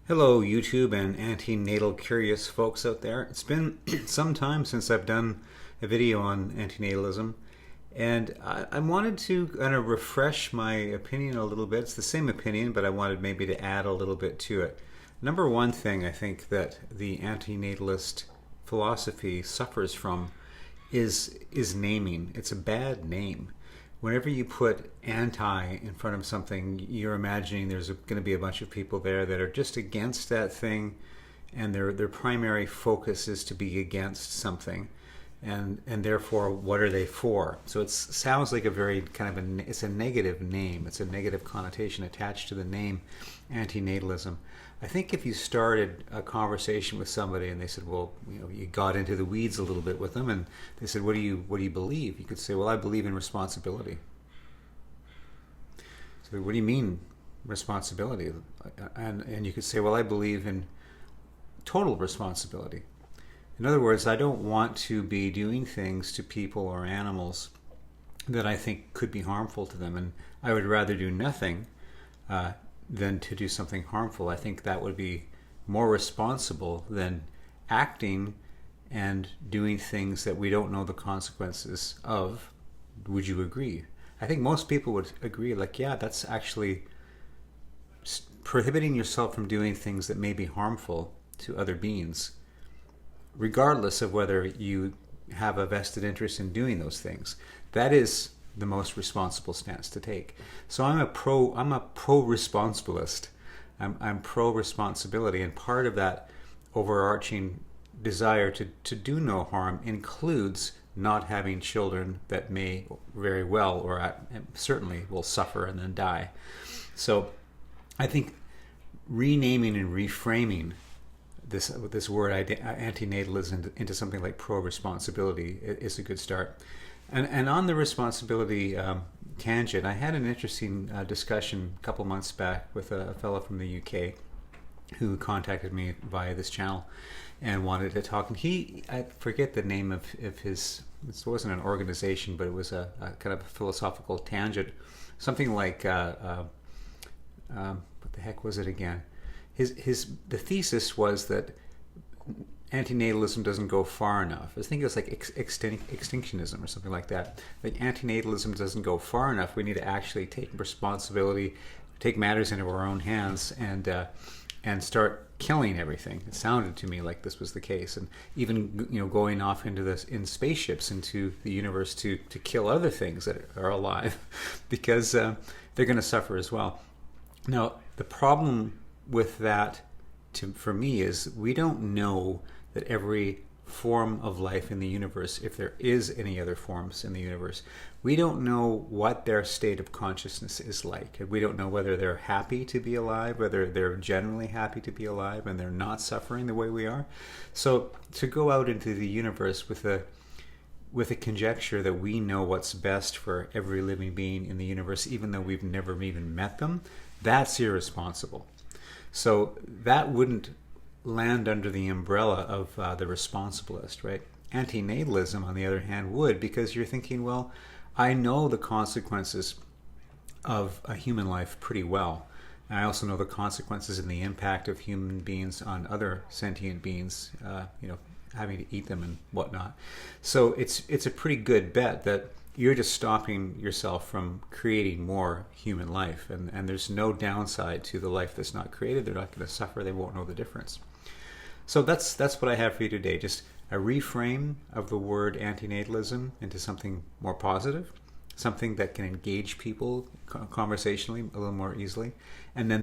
Hello, YouTube and antenatal curious folks out there. It's been some time since I've done a video on antinatalism, and I wanted to kind of refresh my opinion a little bit. It's the same opinion, but I wanted maybe to add a little bit to it. Number one thing I think that the antinatalist philosophy suffers from is naming. It's a bad name. Whenever you put anti in front of something, you're imagining there's going to be a bunch of people there that are just against that thing, and their primary focus is to be against something, and therefore, what are they for? So it sounds like a very kind of it's a negative name. It's a negative connotation attached to the name antinatalism. I think if you started a conversation with somebody and they said, well, you got into the weeds a little bit with them, and they said, what do you believe? You could say, well, I believe in responsibility. So what do you mean responsibility? And you could say, well, I believe in total responsibility. In other words, I don't want to be doing things to people or animals that I think could be harmful to them, and I would rather do nothing than to do something harmful. I think that would be more responsible than acting and doing things that we don't know the consequences of. Would you agree? I think most people would agree, like, yeah, that's actually prohibiting yourself from doing things that may be harmful to other beings, regardless of whether you have a vested interest in doing those things. That is the most responsible stance to take. So I'm a pro responsibilist. I'm pro responsibility, and part of that overarching desire to do no harm includes not having children that may very well or certainly will suffer and then die. So I think renaming and reframing this word antinatalism into something like pro-responsibility is a good start. And on the responsibility tangent, I had an interesting discussion a couple months back with a fellow from the UK who contacted me via this channel and wanted to talk. And I forget the name of his, it wasn't an organization, but it was a kind of a philosophical tangent. Something like, what the heck was it again? The thesis was that antinatalism doesn't go far enough. I think it was like extinctionism or something like that. Like antinatalism doesn't go far enough. We need to actually take responsibility, take matters into our own hands, and start killing everything. It sounded to me like this was the case, and even going off into in spaceships into the universe to kill other things that are alive, because they're going to suffer as well. Now the problem with that, for me, is we don't know that every form of life in the universe, if there is any other forms in the universe, we don't know what their state of consciousness is like. We don't know whether they're happy to be alive, whether they're generally happy to be alive and they're not suffering the way we are. So to go out into the universe with a conjecture that we know what's best for every living being in the universe, even though we've never even met them, that's irresponsible. So that wouldn't land under the umbrella of the responsibilist, right? Antinatalism, on the other hand, would, because you're thinking, well, I know the consequences of a human life pretty well. And I also know the consequences and the impact of human beings on other sentient beings, having to eat them and whatnot. So it's a pretty good bet that you're just stopping yourself from creating more human life, and there's no downside to the life that's not created. They're not going to suffer. They won't know the difference. So that's what I have for you today. Just a reframe of the word antinatalism into something more positive, something that can engage people conversationally a little more easily, and then